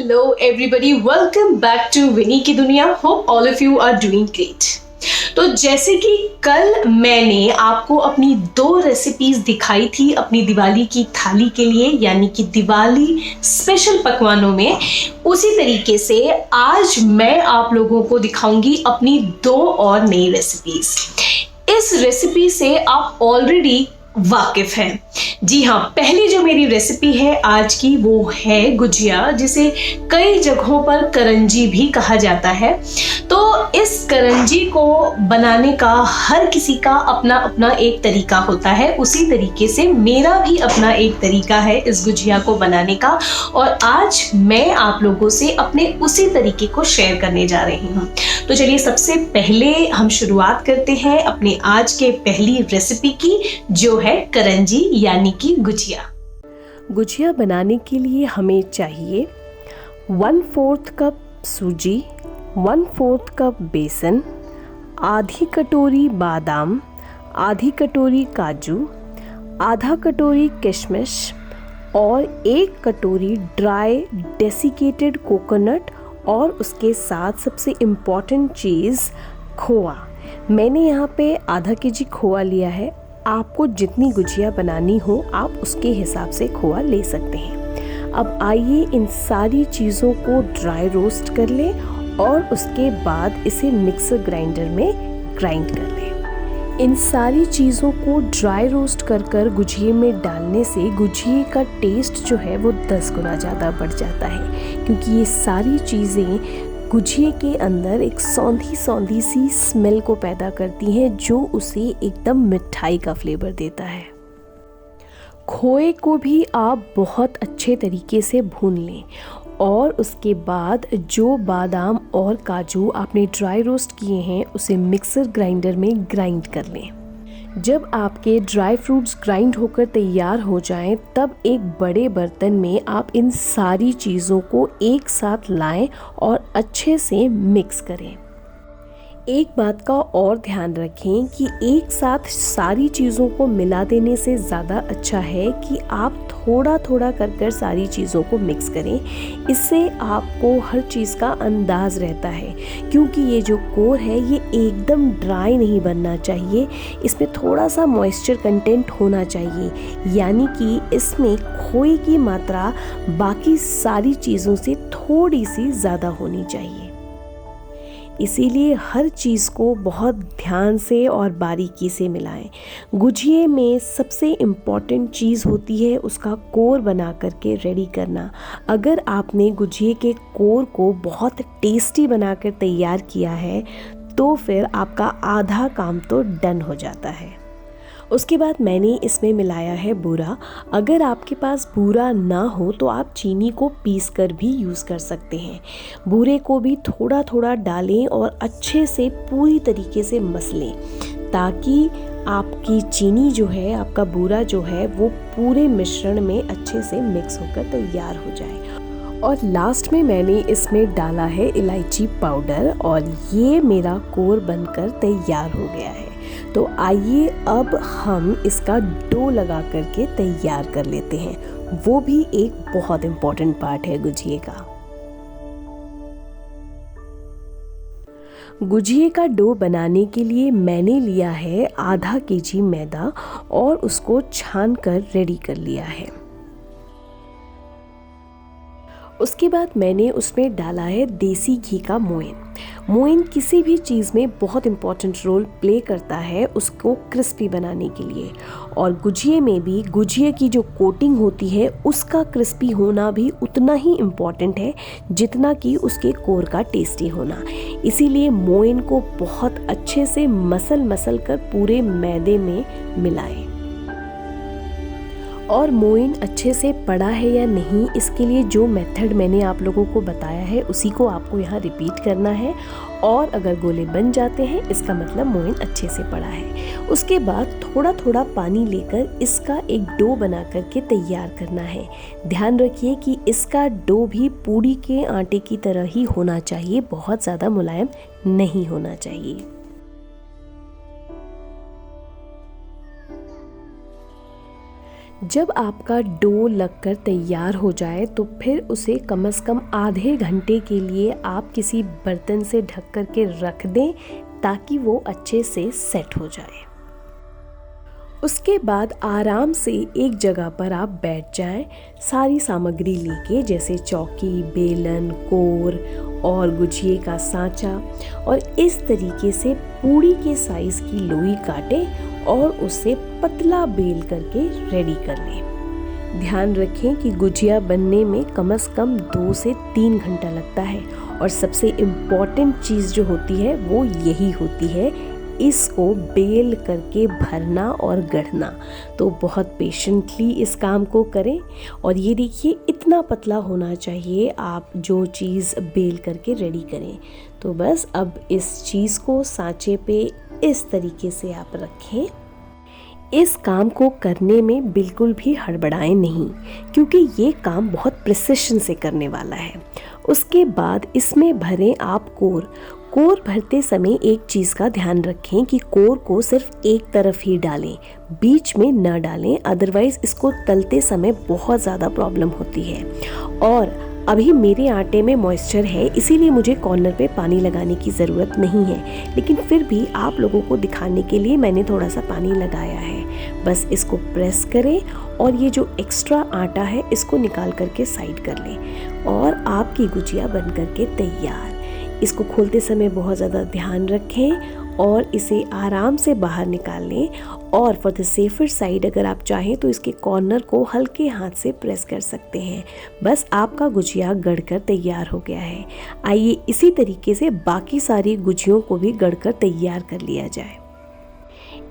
Hello everybody, welcome back to विनी की दुनिया. Hope all of you are doing great. तो जैसे कि कल मैंने आपको अपनी 2 रेसिपीज दिखाई थी अपनी दिवाली की थाली के लिए, यानी कि दिवाली स्पेशल पकवानों में, उसी तरीके से आज मैं आप लोगों को दिखाऊंगी अपनी 2 और नई रेसिपीज. इस रेसिपी से आप ऑलरेडी वाकिफ हैं. जी हाँ, पहली जो मेरी रेसिपी है आज की वो है गुजिया, जिसे कई जगहों पर करंजी भी कहा जाता है. तो इस करंजी को बनाने का हर किसी का अपना अपना एक तरीका होता है. उसी तरीके से मेरा भी अपना एक तरीका है इस गुजिया को बनाने का, और आज मैं आप लोगों से अपने उसी तरीके को शेयर करने जा रही हूँ. तो चलिए सबसे पहले हम शुरुआत करते हैं अपने आज के पहली रेसिपी की, जो है करंजी यानी कि गुजिया. गुजिया बनाने के लिए हमें चाहिए 1/4 कप सूजी, 1/4 कप बेसन, आधी कटोरी बादाम, आधी कटोरी काजू, आधा कटोरी किशमिश और 1 कटोरी ड्राई डेसिकेटेड कोकोनट, और उसके साथ सबसे इम्पॉर्टेंट चीज़ खोआ. मैंने यहाँ पे आधा केजी खोआ लिया है. आपको जितनी गुजिया बनानी हो आप उसके हिसाब से खोआ ले सकते हैं. अब आइए इन सारी चीज़ों को ड्राई रोस्ट कर लें और उसके बाद इसे मिक्सर ग्राइंडर में ग्राइंड कर लें. इन सारी चीज़ों को ड्राई रोस्ट कर गुजिये में डालने से गुजिये का टेस्ट जो है वो 10 गुना ज़्यादा बढ़ जाता है, क्योंकि ये सारी चीज़ें गुजिये के अंदर एक सौंधी सौंधी सी स्मेल को पैदा करती हैं, जो उसे एकदम मिठाई का फ्लेवर देता है. खोए को भी आप बहुत अच्छे तरीके से भून लें और उसके बाद जो बादाम और काजू आपने ड्राई रोस्ट किए हैं उसे मिक्सर ग्राइंडर में ग्राइंड कर लें. जब आपके ड्राई फ्रूट्स ग्राइंड होकर तैयार हो जाएं, तब एक बड़े बर्तन में आप इन सारी चीज़ों को एक साथ लाएं और अच्छे से मिक्स करें. एक बात का और ध्यान रखें कि एक साथ सारी चीज़ों को मिला देने से ज़्यादा अच्छा है कि आप थोड़ा थोड़ा कर सारी चीज़ों को मिक्स करें. इससे आपको हर चीज़ का अंदाज़ रहता है, क्योंकि ये जो कोर है ये एकदम ड्राई नहीं बनना चाहिए. इसमें थोड़ा सा मॉइस्चर कंटेंट होना चाहिए, यानी कि इसमें खोए की मात्रा बाकी सारी चीज़ों से थोड़ी सी ज़्यादा होनी चाहिए. इसीलिए हर चीज़ को बहुत ध्यान से और बारीकी से मिलाएं. गुजिये में सबसे इम्पॉर्टेंट चीज़ होती है उसका कोर बना करके रेडी करना. अगर आपने गुजिये के कोर को बहुत टेस्टी बनाकर तैयार किया है तो फिर आपका आधा काम तो डन हो जाता है. उसके बाद मैंने इसमें मिलाया है बूरा. अगर आपके पास बूरा ना हो तो आप चीनी को पीस कर भी यूज़ कर सकते हैं. बूरे को भी थोड़ा थोड़ा डालें और अच्छे से पूरी तरीके से मस लें, ताकि आपकी चीनी जो है, आपका बूरा जो है, वो पूरे मिश्रण में अच्छे से मिक्स होकर तैयार हो जाए. और लास्ट में मैंने इसमें डाला है इलायची पाउडर, और ये मेरा कोर बनकर तैयार हो गया है. तो आइए अब हम इसका डो लगा करके तैयार कर लेते हैं. वो भी एक बहुत इम्पॉर्टेंट पार्ट है गुजिये का. गुजिये का डो बनाने के लिए मैंने लिया है आधा केजी मैदा और उसको छान कर रेडी कर लिया है. उसके बाद मैंने उसमें डाला है देसी घी का मोइन. मोइन किसी भी चीज़ में बहुत इम्पॉर्टेंट रोल प्ले करता है उसको क्रिस्पी बनाने के लिए. और गुजिये में भी गुजिये की जो कोटिंग होती है उसका क्रिस्पी होना भी उतना ही इम्पॉर्टेंट है जितना कि उसके कोर का टेस्टी होना. इसीलिए मोइन को बहुत अच्छे से मसल कर पूरे मैदे में मिलाएं. और मोइन अच्छे से पड़ा है या नहीं, इसके लिए जो मेथड मैंने आप लोगों को बताया है उसी को आपको यहाँ रिपीट करना है. और अगर गोले बन जाते हैं इसका मतलब मोइन अच्छे से पड़ा है. उसके बाद थोड़ा थोड़ा पानी लेकर इसका एक डो बना करके तैयार करना है. ध्यान रखिए कि इसका डो भी पूड़ी के आटे की तरह ही होना चाहिए, बहुत ज़्यादा मुलायम नहीं होना चाहिए. जब आपका डो लगकर तैयार हो जाए तो फिर उसे कम से कम आधे घंटे के लिए आप किसी बर्तन से ढक कर के रख दें ताकि वो अच्छे से सेट हो जाए। उसके बाद आराम से एक जगह पर आप बैठ जाएं, सारी सामग्री लेके, जैसे चौकी, बेलन, कोर और गुजिये का सांचा, और इस तरीके से पूड़ी के साइज़ की लोई काटें और उसे पतला बेल करके रेडी कर लें। ध्यान रखें कि गुजिया बनने में कम से कम 2 से 3 घंटा लगता है और सबसे इम्पॉर्टेंट चीज़ जो होती है वो यही होती है, इसको बेल करके भरना और गढ़ना। तो बहुत पेशेंटली इस काम को करें। और ये देखिए इतना पतला होना चाहिए आप जो चीज़ बेल करके रेडी करें। तो बस अब इस चीज़ को सांचे पे इस तरीके से आप रखें। इस काम को करने में बिल्कुल भी हड़बड़ाएं नहीं, क्योंकि ये काम बहुत प्रिसिशन से करने वाला है। उसके बाद इसमें भरें आप कोर। कोर भरते समय एक चीज़ का ध्यान रखें कि कोर को सिर्फ एक तरफ ही डालें, बीच में न डालें, अदरवाइज़ इसको तलते समय बहुत ज़्यादा प्रॉब्लम होती है। और अभी मेरे आटे में मॉइस्चर है, इसीलिए मुझे कॉर्नर पे पानी लगाने की ज़रूरत नहीं है, लेकिन फिर भी आप लोगों को दिखाने के लिए मैंने थोड़ा सा पानी लगाया है। बस इसको प्रेस करें और ये जो एक्स्ट्रा आटा है इसको निकाल करके साइड कर लें और आपकी गुजिया बन करके तैयार। इसको खोलते समय बहुत ज़्यादा ध्यान रखें और इसे आराम से बाहर निकाल लें। और फॉर द सेफर साइड अगर आप चाहें तो इसके कॉर्नर को हल्के हाथ से प्रेस कर सकते हैं। बस आपका गुजिया गढ़कर तैयार हो गया है। आइए इसी तरीके से बाकी सारी गुजियों को भी गढ़कर तैयार कर लिया जाए।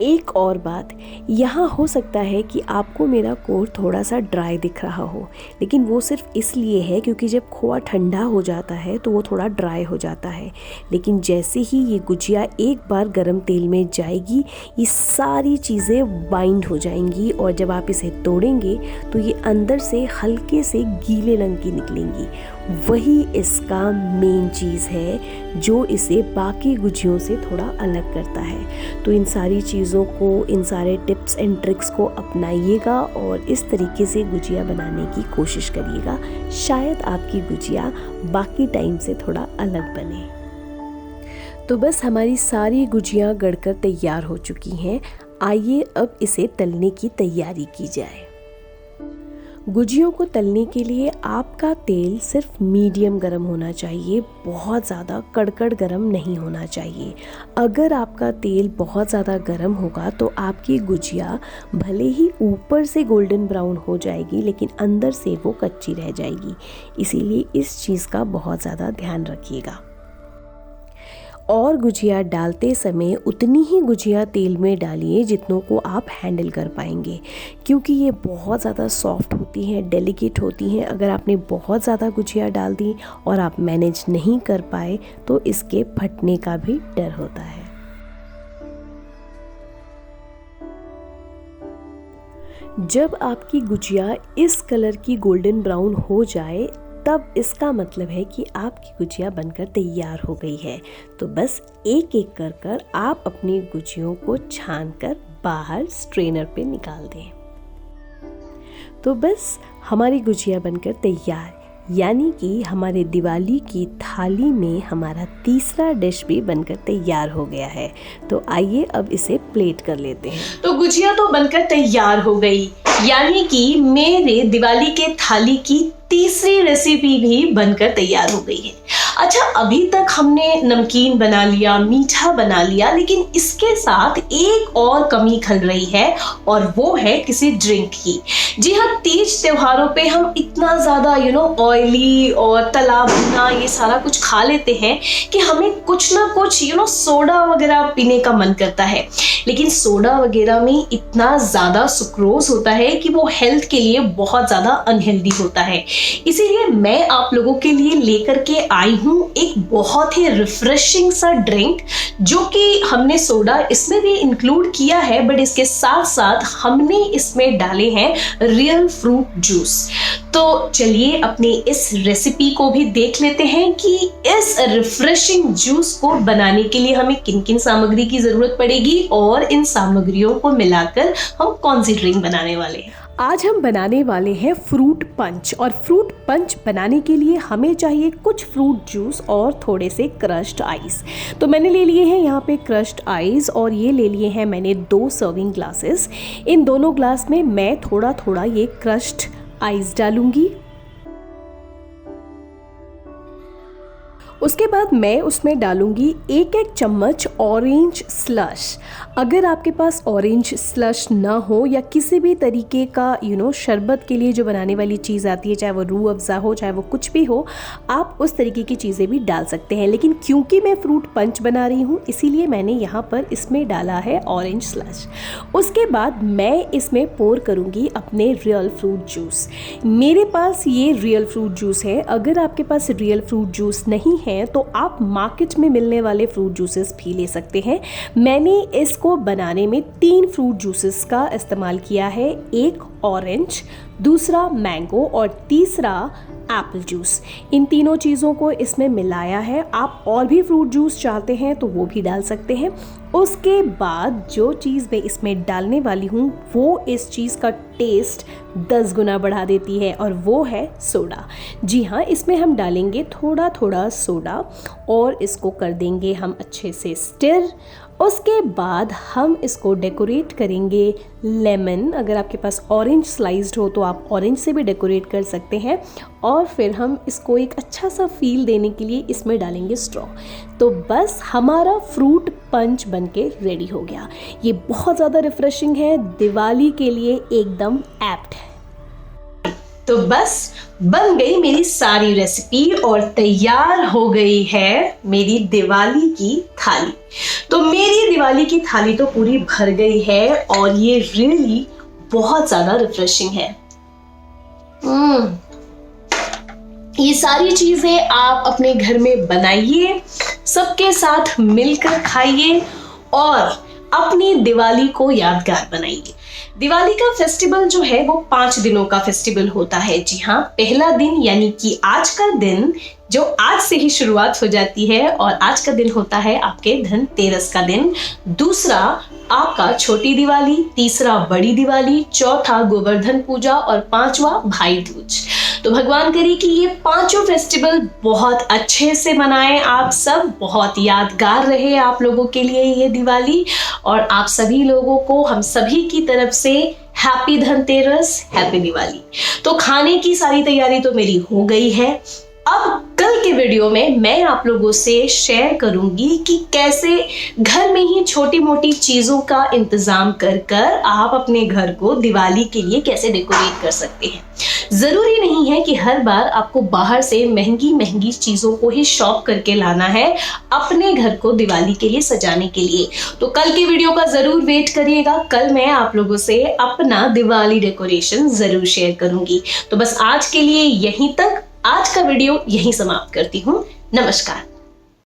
एक और बात, यहाँ हो सकता है कि आपको मेरा कोर थोड़ा सा ड्राई दिख रहा हो, लेकिन वो सिर्फ इसलिए है क्योंकि जब खोआ ठंडा हो जाता है तो वो थोड़ा ड्राई हो जाता है। लेकिन जैसे ही ये गुजिया एक बार गरम तेल में जाएगी, ये सारी चीज़ें बाइंड हो जाएंगी और जब आप इसे तोड़ेंगे तो ये अंदर से हल्के से गीले रंग की निकलेंगी। वही इसका मेन चीज़ है जो इसे बाकी गुजियों से थोड़ा अलग करता है। तो इन सारी चीज़ों को, इन सारे टिप्स एंड ट्रिक्स को अपनाइएगा और इस तरीके से गुजिया बनाने की कोशिश करिएगा। शायद आपकी गुजिया बाकी टाइम से थोड़ा अलग बने। तो बस हमारी सारी गुजियाँ गढ़कर तैयार हो चुकी हैं। आइए अब इसे तलने की तैयारी की जाए। गुजियों को तलने के लिए आपका तेल सिर्फ मीडियम गरम होना चाहिए, बहुत ज़्यादा कड़कड़ गरम नहीं होना चाहिए। अगर आपका तेल बहुत ज़्यादा गरम होगा तो आपकी गुजिया भले ही ऊपर से गोल्डन ब्राउन हो जाएगी, लेकिन अंदर से वो कच्ची रह जाएगी। इसीलिए इस चीज़ का बहुत ज़्यादा ध्यान रखिएगा। और गुजिया डालते समय उतनी ही गुजिया तेल में डालिए जितनों को आप हैंडल कर पाएंगे, क्योंकि ये बहुत ज़्यादा सॉफ्ट होती हैं, डेलिकेट होती हैं। अगर आपने बहुत ज़्यादा गुजिया डाल दी और आप मैनेज नहीं कर पाए तो इसके फटने का भी डर होता है। जब आपकी गुजिया इस कलर की गोल्डन ब्राउन हो जाए तब इसका मतलब है कि आपकी गुजिया बनकर तैयार हो गई है। तो बस एक एक कर कर आप अपनी गुजियों को छानकर बाहर स्ट्रेनर पे निकाल दें। तो बस हमारी गुजिया बनकर तैयार, यानी कि हमारे दिवाली की थाली में हमारा तीसरा डिश भी बनकर तैयार हो गया है। तो आइए अब इसे प्लेट कर लेते हैं। तो गुजिया तो बनकर तैयार हो गई, यानी कि मेरे दिवाली के थाली की तीसरी रेसिपी भी बनकर तैयार हो गई है। अच्छा, अभी तक हमने नमकीन बना लिया, मीठा बना लिया, लेकिन इसके साथ एक और कमी खल रही है और वो है किसी ड्रिंक की। जी हाँ, तीज त्योहारों पे हम इतना ज़्यादा ऑयली और तला भुना ये सारा कुछ खा लेते हैं कि हमें कुछ ना कुछ सोडा वगैरह पीने का मन करता है। लेकिन सोडा वगैरह में इतना ज़्यादा सुक्रोज होता है कि वो हेल्थ के लिए बहुत ज़्यादा अनहेल्दी होता है। इसीलिए मैं आप लोगों के लिए लेकर के आई हूँ एक बहुत ही रिफ्रेशिंग सा ड्रिंक, जो कि हमने सोडा इसमें भी इंक्लूड किया है, बट इसके साथ साथ हमने इसमें डाले हैं रियल फ्रूट जूस। तो चलिए अपनी इस रेसिपी को भी देख लेते हैं कि इस रिफ्रेशिंग जूस को बनाने के लिए हमें किन किन सामग्री की जरूरत पड़ेगी और इन सामग्रियों को मिलाकर हम कौन सी ड्रिंक बनाने वाले हैं। आज हम बनाने वाले हैं फ्रूट पंच। और फ्रूट पंच बनाने के लिए हमें चाहिए कुछ फ्रूट जूस और थोड़े से क्रश्ड आइस। तो मैंने ले लिए हैं यहाँ पे क्रश्ड आइस और ये ले लिए हैं मैंने 2 सर्विंग ग्लासेस। इन दोनों ग्लास में मैं थोड़ा थोड़ा ये क्रश्ड आइस डालूंगी। उसके बाद मैं उसमें डालूंगी 1-1 चम्मच ऑरेंज स्लश। अगर आपके पास ऑरेंज स्लश ना हो या किसी भी तरीके का शरबत के लिए जो बनाने वाली चीज़ आती है, चाहे वो रूह अफ़ज़ा हो चाहे वो कुछ भी हो, आप उस तरीके की चीज़ें भी डाल सकते हैं। लेकिन क्योंकि मैं फ्रूट पंच बना रही हूँ इसीलिए मैंने यहाँ पर इसमें डाला है ऑरेंज स्लश। उसके बाद मैं इसमें पोर करूँगी अपने रियल फ्रूट जूस। मेरे पास ये रियल फ्रूट जूस है। अगर आपके पास रियल फ्रूट जूस नहीं है तो आप मार्केट में मिलने वाले फ्रूट जूसेस भी ले सकते हैं। मैंने इसको बनाने में 3 फ्रूट जूसेस का इस्तेमाल किया है, एक ऑरेंज, दूसरा मैंगो और तीसरा एप्पल जूस। इन तीनों चीज़ों को इसमें मिलाया है। आप और भी फ्रूट जूस चाहते हैं तो वो भी डाल सकते हैं। उसके बाद जो चीज़ मैं इसमें डालने वाली हूँ वो इस चीज़ का टेस्ट 10 गुना बढ़ा देती है और वो है सोडा। जी हाँ, इसमें हम डालेंगे थोड़ा थोड़ा सोडा और इसको कर देंगे हम अच्छे से स्टिर। उसके बाद हम इसको डेकोरेट करेंगे लेमन। अगर आपके पास ऑरेंज स्लाइस्ड हो तो आप ऑरेंज से भी डेकोरेट कर सकते हैं। और फिर हम इसको एक अच्छा सा फील देने के लिए इसमें डालेंगे स्ट्रॉ। तो बस हमारा फ्रूट पंच बनके रेडी हो गया। ये बहुत ज़्यादा रिफ्रेशिंग है, दिवाली के लिए एकदम एप्ट है। तो बस बन गई मेरी सारी रेसिपी और तैयार हो गई है मेरी दिवाली की थाली। तो मेरी दिवाली की थाली तो पूरी भर गई है और ये रियली बहुत ज्यादा रिफ्रेशिंग है। ये सारी चीजें आप अपने घर में बनाइए, सबके साथ मिलकर खाइए और अपनी दिवाली को यादगार बनाइए। दिवाली का फेस्टिवल जो है वो 5 दिनों का फेस्टिवल होता है। जी हाँ, पहला दिन यानी कि आज का दिन जो आज से ही शुरुआत हो जाती है और आज का दिन होता है आपके धनतेरस का दिन। दूसरा आपका छोटी दिवाली, तीसरा बड़ी दिवाली, चौथा गोवर्धन पूजा और 5वां भाई दूज। तो भगवान करे कि ये 5 फेस्टिवल बहुत अच्छे से मनाएं आप सब, बहुत यादगार रहे आप लोगों के लिए ये दिवाली। और आप सभी लोगों को हम सभी की तरफ से हैप्पी धनतेरस, हैप्पी दिवाली। तो खाने की सारी तैयारी तो मेरी हो गई है। अब कल के वीडियो में मैं आप लोगों से शेयर करूंगी कि कैसे घर में ही छोटी मोटी चीजों का इंतजाम कर आप अपने घर को दिवाली के लिए कैसे डेकोरेट कर सकते हैं। जरूरी नहीं है कि हर बार आपको बाहर से महंगी महंगी चीजों को ही शॉप करके लाना है अपने घर को दिवाली के लिए सजाने के लिए। तो कल के वीडियो का जरूर वेट करिएगा। कल मैं आप लोगों से अपना दिवाली डेकोरेशन जरूर शेयर करूंगी। तो बस आज के लिए यहीं तक, आज का वीडियो यहीं समाप्त करती हूँ। नमस्कार।